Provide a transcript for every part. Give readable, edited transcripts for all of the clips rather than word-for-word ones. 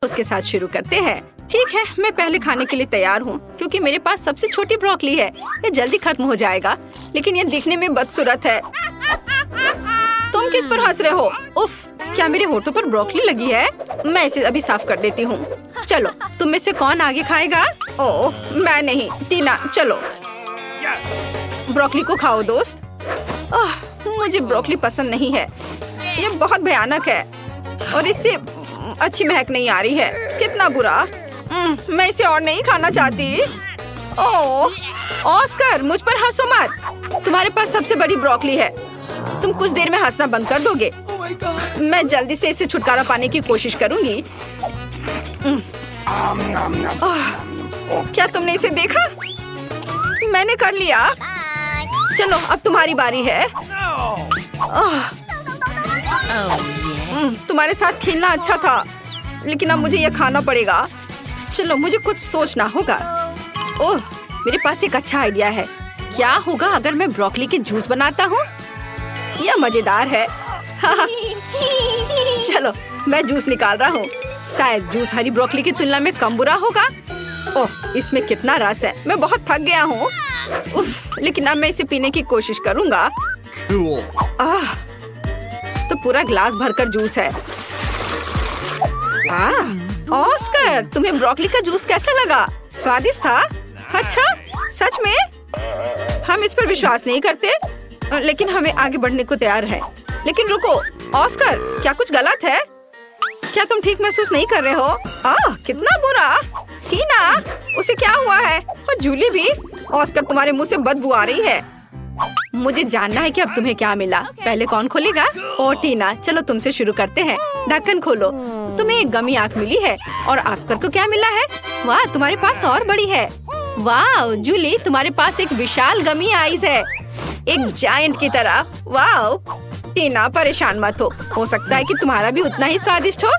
उसके साथ शुरू करते हैं। ठीक है, मैं पहले खाने के लिए तैयार हूँ क्योंकि मेरे पास सबसे छोटी ब्रोकली है। ये जल्दी खत्म हो जाएगा, लेकिन ये दिखने में बदसूरत है। तुम किस पर हंस रहे हो? उफ, क्या मेरे होठों पर ब्रोकली लगी है? मैं इसे अभी साफ कर देती हूँ। चलो, तुम में से कौन आगे खाएगा? ओह, मैं नहीं। टीना, चलो ब्रोकली को खाओ दोस्त। ओह, मुझे ब्रोकली पसंद नहीं है। ये बहुत भयानक है और इससे अच्छी महक नहीं आ रही है। कितना बुरा। मैं इसे और नहीं खाना चाहती। ओह, ऑस्कर, मुझ पर हंसो मत। तुम्हारे पास सबसे बड़ी ब्रोकली है। तुम कुछ देर में हंसना बंद कर दोगे? मैं जल्दी से इसे छुटकारा पाने की कोशिश करूंगी। क्या तुमने इसे देखा? मैंने कर लिया। चलो, अब तुम्हारी बारी है। तुम्हारे साथ खेलना अच्छा था, लेकिन अब मुझे यह खाना पड़ेगा। चलो, मुझे कुछ सोचना होगा। ओह, मेरे पास एक अच्छा आइडिया है। क्या होगा अगर मैं ब्रोकली के जूस बनाता हूँ? यह मजेदार है। चलो, मैं जूस निकाल रहा हूँ। शायद जूस हरी ब्रोकली की तुलना में कम बुरा होगा। ओह, इसमें कितना रस है। मैं बहुत थक गया हूँ। उफ, लेकिन अब मैं इसे पीने की कोशिश करूँगा। तो पूरा ग्लास भरकर जूस है। ऑस्कर, तुम्हें ब्रोकली का जूस कैसा लगा? स्वादिष्ट था? अच्छा, सच में? हम इस पर विश्वास नहीं करते, लेकिन हमें आगे बढ़ने को तैयार है। लेकिन रुको, ऑस्कर, क्या कुछ गलत है? क्या तुम ठीक महसूस नहीं कर रहे हो? कितना बुरा। टीना, उसे क्या हुआ है? और जूली भी। ऑस्कर, तुम्हारे मुंह से बदबू आ रही है। मुझे जानना है कि अब तुम्हें क्या मिला। पहले कौन खोलेगा? ओ टीना, चलो तुमसे शुरू करते हैं। ढक्कन खोलो। तुम्हें एक गमी आंख मिली है। और ऑस्कर को क्या मिला है? वाह, तुम्हारे पास और बड़ी है। वाह जूली, तुम्हारे पास एक विशाल गमी आईज है, एक जायंट की तरह। वाह टीना, परेशान मत हो सकता है कि तुम्हारा भी उतना ही स्वादिष्ट हो।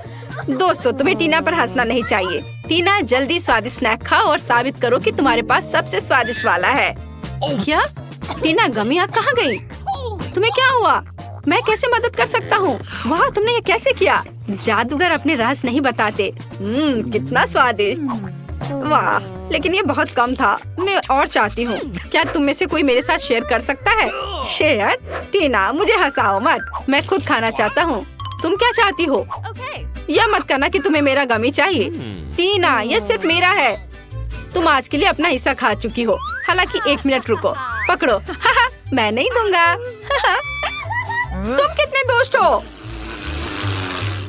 दोस्तों, तुम्हें टीना पर हंसना नहीं चाहिए। टीना, जल्दी स्वादिष्ट स्नैक खाओ और साबित करो कि तुम्हारे पास सबसे स्वादिष्ट वाला है। क्या? टीना, गमी आंख कहाँ गई? तुम्हें क्या हुआ? मैं कैसे मदद कर सकता हूँ? वाह, तुमने ये कैसे किया? जादूगर अपने राज नहीं बताते। कितना स्वादिष्ट। वाह, लेकिन ये बहुत कम था। मैं और चाहती हूँ। क्या तुम में से कोई मेरे साथ शेयर कर सकता है? शेयर? टीना, मुझे हंसाओ मत। मैं खुद खाना चाहता हूँ। तुम क्या चाहती हो? यह मत करना कि तुम्हें मेरा गमी चाहिए। टीना, यह सिर्फ मेरा है। तुम आज के लिए अपना हिस्सा खा चुकी हो। हालांकि 1 मिनट रुको, पकड़ो। मैं नहीं दूंगा। तुम कितने दोस्त हो?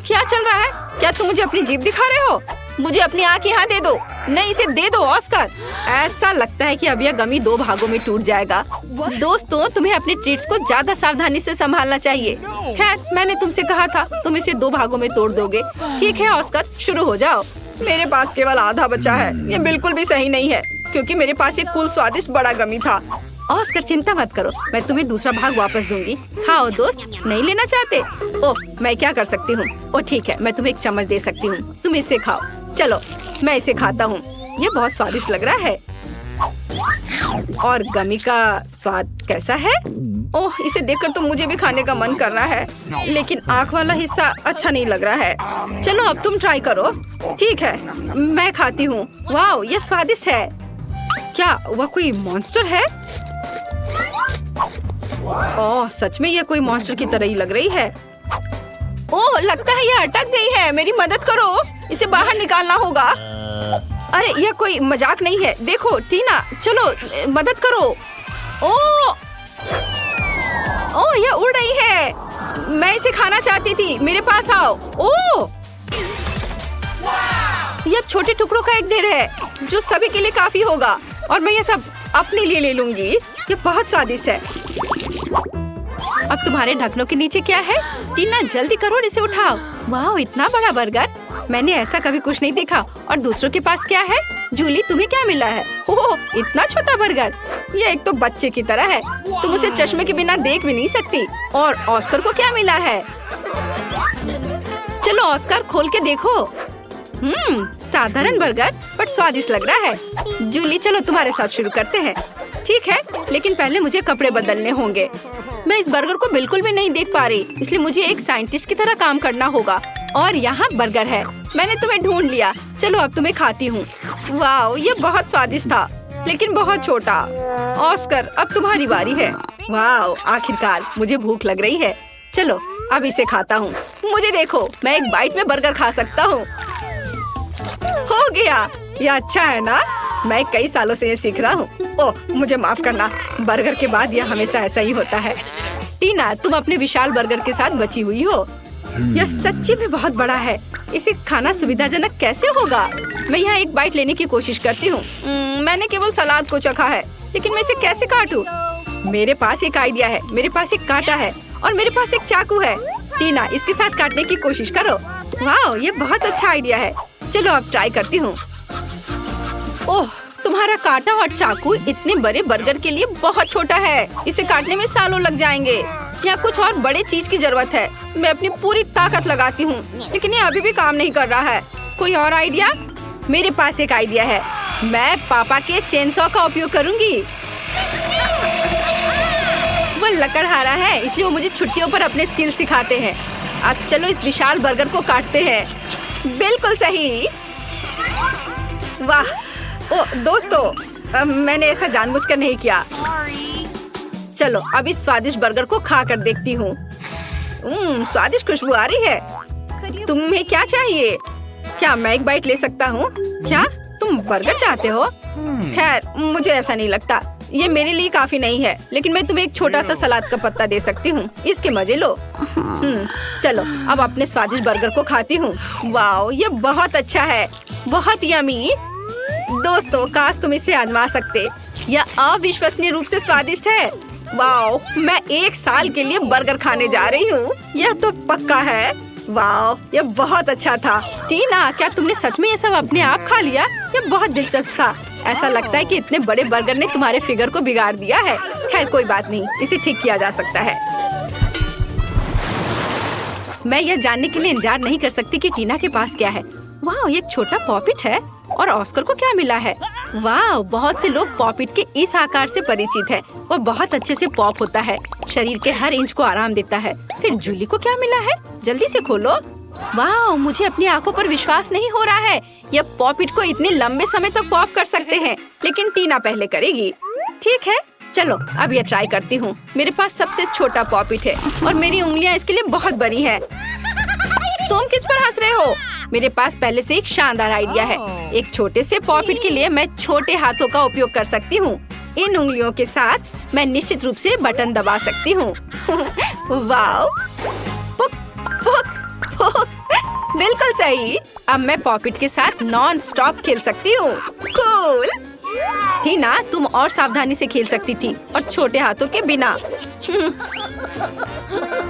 क्या चल रहा है? क्या तुम मुझे अपनी जीभ दिखा रहे हो? मुझे अपनी आँख यहाँ दे दो। नहीं, इसे दे दो ऑस्कर। ऐसा लगता है कि अब यह गमी 2 भागों में टूट जाएगा। दोस्तों, तुम्हें अपने ट्रीट्स को ज्यादा सावधानी से संभालना चाहिए। खैर, मैंने तुमसे कहा था, तुम इसे 2 भागों में तोड़ दोगे। ठीक है ऑस्कर, शुरू हो जाओ। मेरे पास केवल आधा बचा है। ये बिल्कुल भी सही नहीं है, क्योंकि मेरे पास एक कुल स्वादिष्ट बड़ा गमी था। ऑस्कर, चिंता मत करो, मैं तुम्हें दूसरा भाग वापस दूंगी। खाओ दोस्त। नहीं लेना चाहते? ओह, मैं क्या कर सकती हूँ? ओह ठीक है, मैं तुम्हें एक चम्मच दे सकती हूँ। तुम इसे खाओ। चलो, मैं इसे खाता हूँ। ये बहुत स्वादिष्ट लग रहा है। और गमी का स्वाद कैसा है? ओह, इसे देखकर तो मुझे भी खाने का मन कर रहा है, लेकिन आँख वाला हिस्सा अच्छा नहीं लग रहा है। चलो, अब तुम ट्राई करो। ठीक है, मैं खाती हूँ। वाह, ये स्वादिष्ट है। क्या वह कोई मॉन्स्टर है? ओह, सच में यह कोई मॉन्स्टर की तरह ही लग रही है। ओह, लगता है यह अटक गई है। मेरी मदद करो, इसे बाहर निकालना होगा। अरे, यह कोई मजाक नहीं है। देखो टीना, चलो मदद करो। ओह, यह उड़ रही है। मैं इसे खाना चाहती थी। मेरे पास आओ। ओह, यह छोटे टुकड़ों का एक ढेर है, जो सभी के लिए काफी होगा। और मैं यह सब अपने लिए ले लूंगी। ये बहुत स्वादिष्ट है। अब तुम्हारे ढक्कनों के नीचे क्या है? टीना, जल्दी करो और इसे उठाओ। वाह, इतना बड़ा बर्गर, मैंने ऐसा कभी कुछ नहीं देखा। और दूसरों के पास क्या है? जूली, तुम्हें क्या मिला है? ओह, इतना छोटा बर्गर। ये एक तो बच्चे की तरह है। तुम उसे चश्मे के बिना देख भी नहीं सकती। और ऑस्कर को क्या मिला है? चलो ऑस्कर, खोल के देखो। साधारण बर्गर, बट स्वादिष्ट लग रहा है। जूली, चलो तुम्हारे साथ शुरू करते हैं। ठीक है, लेकिन पहले मुझे कपड़े बदलने होंगे। मैं इस बर्गर को बिल्कुल भी नहीं देख पा रही, इसलिए मुझे एक साइंटिस्ट की तरह काम करना होगा। और यहाँ बर्गर है। मैंने तुम्हें ढूंढ लिया। चलो अब तुम्हें खाती हूँ। वाह, ये बहुत स्वादिष्ट था, लेकिन बहुत छोटा। ऑस्कर, अब तुम्हारी बारी है। वाह, आखिरकार मुझे भूख लग रही है। चलो अब इसे खाता हूँ। मुझे देखो, मैं एक बाइट में बर्गर खा सकता हूँ। हो गया, ये अच्छा है ना? मैं कई सालों से ये सीख रहा हूँ। ओह, मुझे माफ करना। बर्गर के बाद यह हमेशा ऐसा ही होता है। टीना, तुम अपने विशाल बर्गर के साथ बची हुई हो। यह सच्ची में बहुत बड़ा है। इसे खाना सुविधाजनक कैसे होगा? मैं यहाँ एक बाइट लेने की कोशिश करती हूँ। मैंने केवल सलाद को चखा है, लेकिन मैं इसे कैसे काटूं? मेरे पास एक आइडिया है। मेरे पास एक कांटा है और मेरे पास एक चाकू है। टीना, इसके साथ काटने की कोशिश करो। वाह, ये बहुत अच्छा आइडिया है। चलो अब ट्राई करती हूँ। ओह, तुम्हारा कांटा और चाकू इतने बड़े बर्गर के लिए बहुत छोटा है। इसे काटने में सालों लग जाएंगे। यहाँ कुछ और बड़े चीज की जरूरत है। मैं अपनी पूरी ताकत लगाती हूँ, लेकिन ये अभी भी काम नहीं कर रहा है। कोई और आइडिया? मेरे पास एक आइडिया है। मैं पापा के चेनसॉ का उपयोग करूँगी। वो लकड़हारा है, इसलिए वो मुझे छुट्टियों पर अपने स्किल सिखाते हैं। अब चलो इस विशाल बर्गर को काटते हैं। बिल्कुल सही। वाह, ओ दोस्तों, मैंने ऐसा जानबूझकर नहीं किया। चलो अब इस स्वादिष्ट बर्गर को खा कर देखती हूँ। स्वादिष्ट खुशबू आ रही है। तुम्हें क्या चाहिए? क्या मैं एक बाइट ले सकता हूँ? क्या तुम बर्गर चाहते हो? खैर, मुझे ऐसा नहीं लगता। ये मेरे लिए काफी नहीं है, लेकिन मैं तुम्हें एक छोटा सा सलाद का पत्ता दे सकती हूँ। इसके मजे लो। चलो अब अपने स्वादिष्ट बर्गर को खाती हूँ। वाओ, ये बहुत अच्छा है, बहुत यमी। दोस्तों, काश तुम इसे आजमा सकते। यह अविश्वसनीय रूप से स्वादिष्ट है। वाओ, मैं 1 साल के लिए बर्गर खाने जा रही हूँ। यह तो पक्का है। वाओ, यह बहुत अच्छा था। टीना, क्या तुमने सच में ये सब अपने आप खा लिया? यह बहुत दिलचस्प था। ऐसा लगता है कि इतने बड़े बर्गर ने तुम्हारे फिगर को बिगाड़ दिया है। खैर कोई बात नहीं, इसे ठीक किया जा सकता है। मैं यह जानने के लिए इंतजार नहीं कर सकती कि टीना के पास क्या है। वाह, ये एक छोटा पॉपिट है। और ऑस्कर को क्या मिला है? वाह, बहुत से लोग पॉपिट के इस आकार से परिचित हैं। वो बहुत अच्छे से पॉप होता है, शरीर के हर इंच को आराम देता है। फिर जूली को क्या मिला है? जल्दी से खोलो। वाह, मुझे अपनी आंखों पर विश्वास नहीं हो रहा है। यह पॉपिट को इतने लंबे समय तक पॉप कर सकते हैं, लेकिन टीना पहले करेगी। ठीक है, चलो अब यह ट्राई करती हूँ। मेरे पास सबसे छोटा पॉपिट है और मेरी उंगलियाँ इसके लिए बहुत बड़ी है। तुम किस पर हंस रहे हो? मेरे पास पहले से एक शानदार आइडिया है। एक छोटे से पॉपिट के लिए मैं छोटे हाथों का उपयोग कर सकती हूँ। इन उंगलियों के साथ मैं निश्चित रूप से बटन दबा सकती हूँ। वाओ, पुक पुक पुक, बिल्कुल सही। अब मैं पॉपिट के साथ नॉन स्टॉप खेल सकती हूँ। कूल। टीना, तुम और सावधानी से खेल सकती थी और छोटे हाथों के बिना।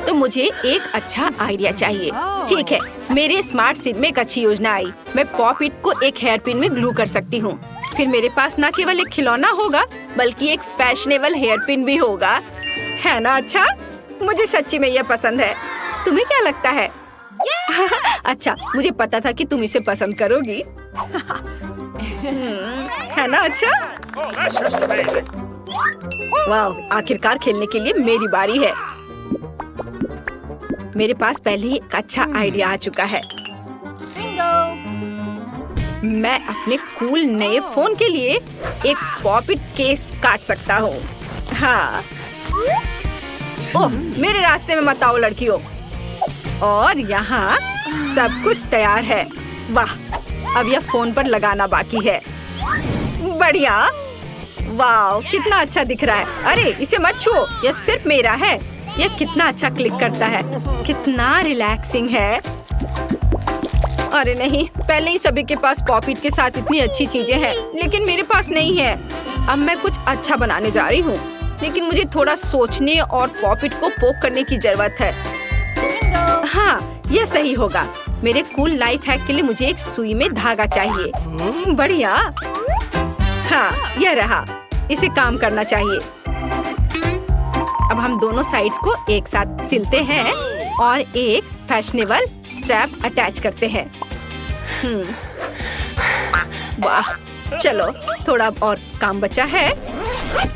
तो मुझे एक अच्छा आइडिया चाहिए। ठीक है, मेरे स्मार्ट सिर में एक अच्छी योजना आई। मैं पॉपिट को एक हेयर पिन में ग्लू कर सकती हूँ। फिर मेरे पास न केवल एक खिलौना होगा, बल्कि एक फैशनेबल हेयर पिन भी होगा। है ना अच्छा? मुझे सच्ची में यह पसंद है। तुम्हें क्या लगता है? अच्छा, मुझे पता था कि तुम इसे पसंद करोगी। है ना अच्छा? वाह, आखिरकार खेलने के लिए मेरी बारी है। मेरे पास पहले ही एक अच्छा आइडिया आ चुका है। मैं अपने कूल नए फोन के लिए एक पॉपिट केस काट सकता हूँ। हाँ। ओह, मेरे रास्ते में मत आओ लड़कियों। और यहाँ सब कुछ तैयार है। वाह, अब यह फोन पर लगाना बाकी है। बढ़िया। वाह, कितना अच्छा दिख रहा है। अरे इसे मत छू, यह सिर्फ मेरा है। यह कितना अच्छा क्लिक करता है, कितना रिलैक्सिंग है। अरे नहीं, पहले ही सभी के पास पॉपिट के साथ इतनी अच्छी चीजें हैं, लेकिन मेरे पास नहीं है। अब मैं कुछ अच्छा बनाने जा रही हूँ, लेकिन मुझे थोड़ा सोचने और पॉपिट को पोक करने की जरूरत है। हाँ, यह सही होगा। मेरे कूल लाइफ हैक के लिए मुझे एक सुई में धागा चाहिए। बढ़िया। हाँ, यह रहा। इसे काम करना चाहिए। अब हम दोनों साइड्स को एक साथ सिलते हैं और एक फैशनेबल स्ट्रैप अटैच करते हैं। वाह, चलो थोड़ा और काम बचा है।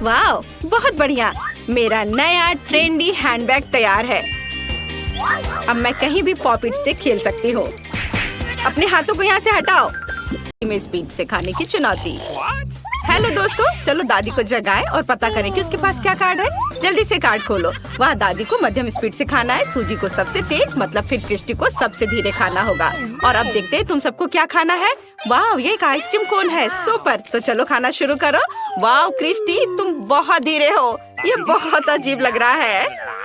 वाह, बहुत बढ़िया। मेरा नया ट्रेंडी हैंडबैग तैयार है। अब मैं कहीं भी पॉपिट से खेल सकती हूँ। अपने हाथों को यहाँ से हटाओ। में स्पीड से खाने की चुनौती। हेलो दोस्तों, चलो दादी को जगाएं और पता करें कि उसके पास क्या कार्ड है। जल्दी से कार्ड खोलो। वहाँ दादी को मध्यम स्पीड से खाना है, सूजी को सबसे तेज, मतलब फिर क्रिस्टी को सबसे धीरे खाना होगा। और अब देखते हैं तुम सबको क्या खाना है। वाह, ये एक आइसक्रीम कोन है, सुपर। तो चलो खाना शुरू करो। वाह क्रिस्टी, तुम बहुत धीरे हो, ये बहुत अजीब लग रहा है।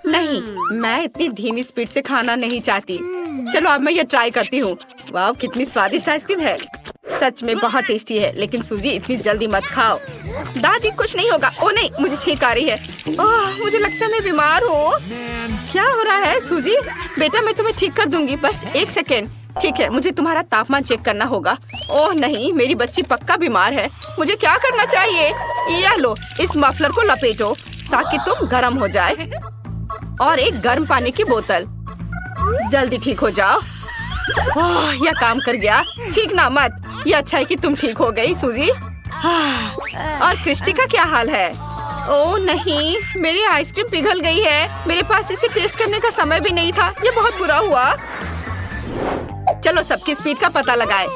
नहीं, मैं इतनी धीमी स्पीड से खाना नहीं चाहती। चलो अब मैं ये ट्राई करती हूँ। वाह, कितनी स्वादिष्ट आइसक्रीम है, सच में बहुत टेस्टी है। लेकिन सूजी इतनी जल्दी मत खाओ। दादी कुछ नहीं होगा। ओ नहीं, मुझे छींक आ रही है। मुझे लगता है मैं बीमार हूँ। क्या हो रहा है सूजी? बेटा मैं तुम्हें ठीक कर दूंगी, बस 1 सेकेंड। ठीक है, मुझे तुम्हारा तापमान चेक करना होगा। ओह नहीं, मेरी बच्ची पक्का बीमार है। मुझे क्या करना चाहिए? यह लो, इस मफलर को लपेटो ताकि तुम गर्म हो जाए, और एक गर्म पानी की बोतल। जल्दी ठीक हो जाओ। यह काम कर गया। छींकना मत। ये अच्छा है कि तुम ठीक हो गई सूजी। और क्रिस्टी का क्या हाल है? ओह नहीं, मेरी आइसक्रीम पिघल गई है। मेरे पास इसे टेस्ट करने का समय भी नहीं था। ये बहुत बुरा हुआ। चलो सबकी स्पीड का पता लगाए।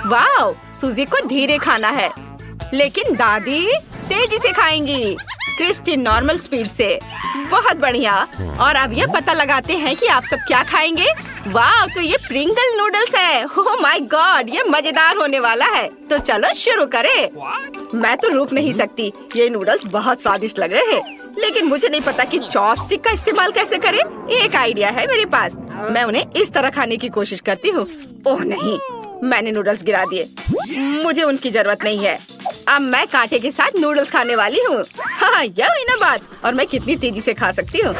वाह, सूजी को धीरे खाना है, लेकिन दादी तेजी से खाएंगी। क्रिस्टी नॉर्मल स्पीड से। बहुत बढ़िया। और अब ये पता लगाते हैं कि आप सब क्या खाएंगे। वाह, तो ये प्रिंगल नूडल्स है। ओह माय गॉड, ये मजेदार होने वाला है। तो चलो शुरू करें। मैं तो रुक नहीं सकती। ये नूडल्स बहुत स्वादिष्ट लग रहे हैं, लेकिन मुझे नहीं पता कि चॉपस्टिक का इस्तेमाल कैसे करें। एक आइडिया है मेरे पास। मैं उन्हें इस तरह खाने की कोशिश करती हूँ। ओह नहीं, मैंने नूडल्स गिरा दिए। मुझे उनकी जरूरत नहीं है। अब मैं कांटे के साथ नूडल्स खाने वाली हूँ। हाँ, यह हुई ना बात। और मैं कितनी तेजी से खा सकती हूँ।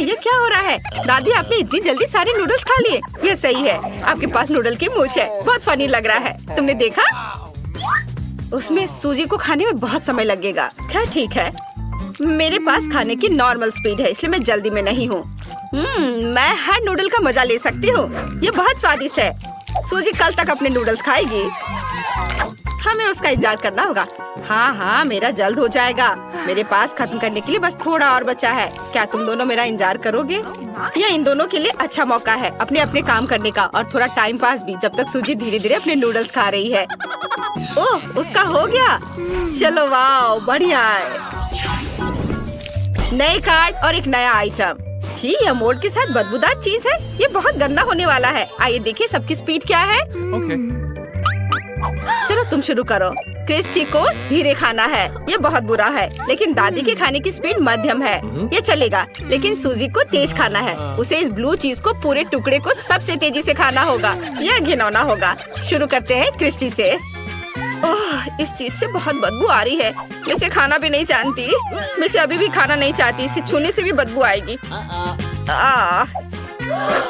ये क्या हो रहा है? दादी, आपने इतनी जल्दी सारे नूडल्स खा लिए। ये सही है, आपके पास नूडल की मूंछ है। बहुत फनी लग रहा है। तुमने देखा? उसमें सूजी को खाने में बहुत समय लगेगा। क्या ठीक है, मेरे पास खाने की नॉर्मल स्पीड है, इसलिए मैं जल्दी में नहीं हूँ। मैं हर नूडल का मजा ले सकती हूँ। ये बहुत स्वादिष्ट है। सूजी कल तक अपने नूडल्स खाएगी। हमें उसका इंतजार करना होगा। हाँ, मेरा जल्द हो जाएगा। मेरे पास खत्म करने के लिए बस थोड़ा और बचा है। क्या तुम दोनों मेरा इंतजार करोगे? यह इन दोनों के लिए अच्छा मौका है अपने अपने काम करने का, और थोड़ा टाइम पास भी, जब तक सूजी धीरे धीरे अपने नूडल्स खा रही है। ओह, उसका हो गया। चलो वाह, बढ़िया है। नए कार्ड और एक नया आइटम। जी, यह मोल्ड के साथ बदबूदार चीज है। ये बहुत गंदा होने वाला है। आइए देखिए सबकी स्पीड क्या है। चलो तुम शुरू करो। क्रिस्टी को धीरे खाना है, ये बहुत बुरा है। लेकिन दादी के खाने की स्पीड मध्यम है, ये चलेगा। लेकिन सूजी को तेज खाना है। उसे इस ब्लू चीज को पूरे टुकड़े को सबसे तेजी से खाना होगा। यह घिनौना होगा। शुरू करते हैं क्रिस्टी से। ओह, इस चीज से बहुत बदबू आ रही है। मैं इसे खाना भी नहीं जानती। मैं इसे अभी भी खाना नहीं चाहती। इसे छूने से भी बदबू आएगी।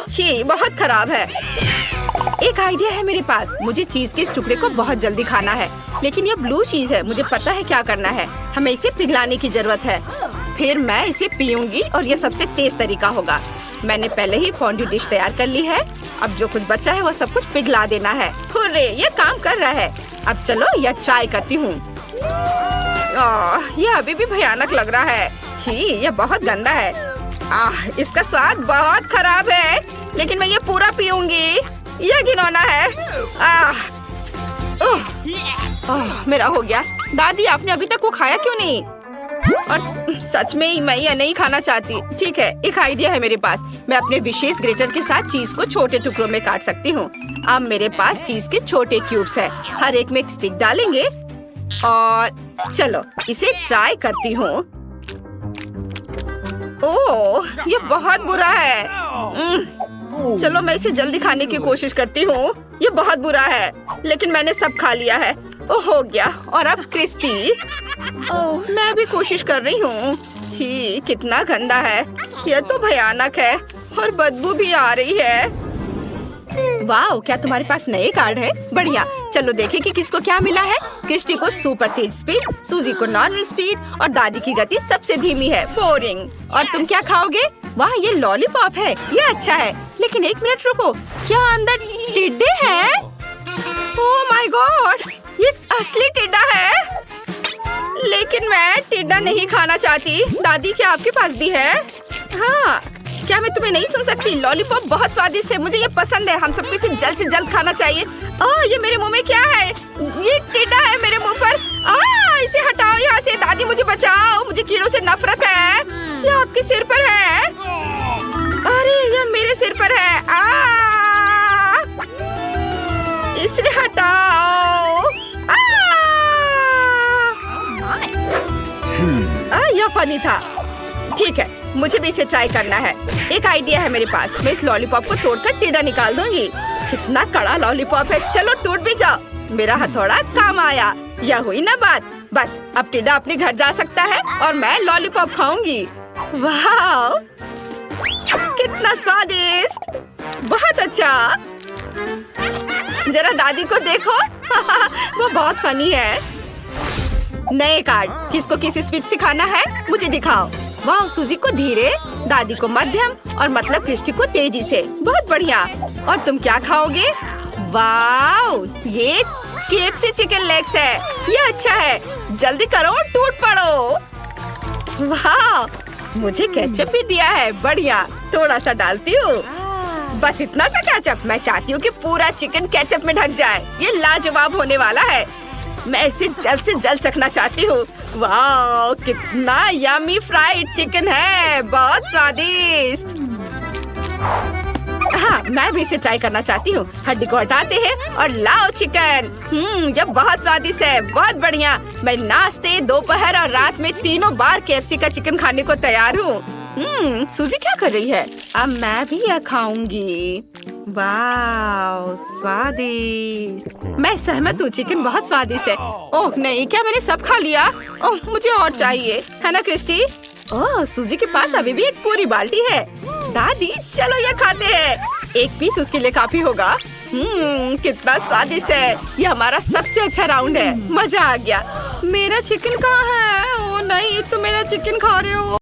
छी, बहुत खराब है। एक आइडिया है मेरे पास। मुझे चीज के इस टुकड़े को बहुत जल्दी खाना है, लेकिन ये ब्लू चीज है। मुझे पता है क्या करना है। हमें इसे पिघलाने की जरूरत है। फिर मैं इसे पीऊंगी और ये सबसे तेज तरीका होगा। मैंने पहले ही फॉन्ड्यू डिश तैयार कर ली है। अब जो कुछ बचा है वो सब कुछ पिघला देना है। हुर्रे, ये काम कर रहा है। अब चलो यह ट्राई करती हूँ। यह अभी भी भयानक लग रहा है। छी, यह बहुत गंदा है। इसका स्वाद बहुत खराब है, लेकिन मैं ये पूरा पीऊंगी। यह घिनौना है। मेरा हो गया। दादी, आपने अभी तक वो खाया क्यों नहीं? और सच में मैं यह नहीं खाना चाहती। ठीक है, एक आइडिया है मेरे पास। मैं अपने विशेष ग्रेटर के साथ चीज को छोटे टुकड़ों में काट सकती हूँ। अब मेरे पास चीज के छोटे क्यूब्स हैं। हर एक में एक स्टिक डालेंगे और चलो इसे ट्राई करती हूँ। ओह, ये बहुत बुरा है। चलो मैं इसे जल्दी खाने की कोशिश करती हूँ। ये बहुत बुरा है, लेकिन मैंने सब खा लिया है। ओह, हो गया। और अब क्रिस्टी। मैं भी कोशिश कर रही हूँ। छी, कितना गंदा है। यह तो भयानक है और बदबू भी आ रही है। वाह, क्या तुम्हारे पास नए कार्ड है? बढ़िया। चलो देखें कि किसको क्या मिला है। क्रिस्टी को सुपर तेज स्पीड, सूजी को नॉर्मल स्पीड और दादी की गति सबसे धीमी है, बोरिंग। और तुम क्या खाओगे? वाह, ये लॉलीपॉप है। ये अच्छा है, लेकिन एक मिनट रुको। क्या अंदर टिड्डे हैं? ओह माय गॉड, ये असली टिड्डा है। लेकिन मैं टिड्डा नहीं खाना चाहती। दादी, क्या आपके पास भी है? हाँ, क्या मैं तुम्हें नहीं सुन सकती? लॉलीपॉप बहुत स्वादिष्ट है, मुझे ये पसंद है। हम सबको इसे जल्द से जल्द खाना चाहिए। ये मेरे मुंह में क्या है? ये टिड्डा है मेरे मुंह पर। इसे हटाओ यहाँ से। दादी मुझे बचाओ, मुझे कीड़ों से नफरत है। ये आपके सिर पर है। अरे ये मेरे सिर पर है। इसे हटाओ। यह फनी था। ठीक है, मुझे भी इसे ट्राई करना है। एक आइडिया है मेरे पास। मैं इस लॉलीपॉप को तोड़कर टिड्डा निकाल दूंगी। कितना कड़ा लॉलीपॉप है। चलो टूट भी जाओ। मेरा हथौड़ा काम आया। यह हुई ना बात। बस अब टिड्डा अपने घर जा सकता है और मैं लॉलीपॉप खाऊंगी। वाह, कितना स्वादिष्ट। बहुत अच्छा। जरा दादी को देखो। वो बहुत फनी है। नए कार्ड। किसको किस स्पीड सिखाना है मुझे दिखाओ। वाह, सूजी को धीरे, दादी को मध्यम और मतलब क्रिस्टी को तेजी से। बहुत बढ़िया। और तुम क्या खाओगे? वाह, ये KFC चिकन लेग्स है। ये अच्छा है। जल्दी करो, टूट पड़ो। वाह, मुझे केचप भी दिया है। बढ़िया, थोड़ा सा डालती हूँ। बस इतना सा केचप। मैं चाहती हूँ कि पूरा चिकन केचप में ढक जाए। ये लाजवाब होने वाला है। मैं इसे जल्द से जल्द चखना चाहती हूँ। वाह, कितना यम्मी फ्राइड चिकन है। बहुत स्वादिष्ट। हाँ, मैं भी इसे ट्राई करना चाहती हूँ। हड्डी को हटाते हैं और लाओ चिकन। यह बहुत स्वादिष्ट है। बहुत बढ़िया। मैं नाश्ते, दोपहर और रात में तीनों बार KFC का चिकन खाने को तैयार हूँ। सूजी क्या कर रही है? अब मैं भी यह खाऊंगी। वाह, स्वादिष्ट। मैं सहमत हूँ, चिकन बहुत स्वादिष्ट है। ओह नहीं, क्या मैंने सब खा लिया? ओह, मुझे और चाहिए, है ना क्रिस्टी? ओह, सूजी के पास अभी भी एक पूरी बाल्टी है। दादी चलो ये खाते हैं। एक पीस उसके लिए काफी होगा। कितना स्वादिष्ट है। ये हमारा सबसे अच्छा राउंड है। मजा आ गया। मेरा चिकन कहाँ है? ओह नहीं, तुम मेरा चिकन खा रहे हो।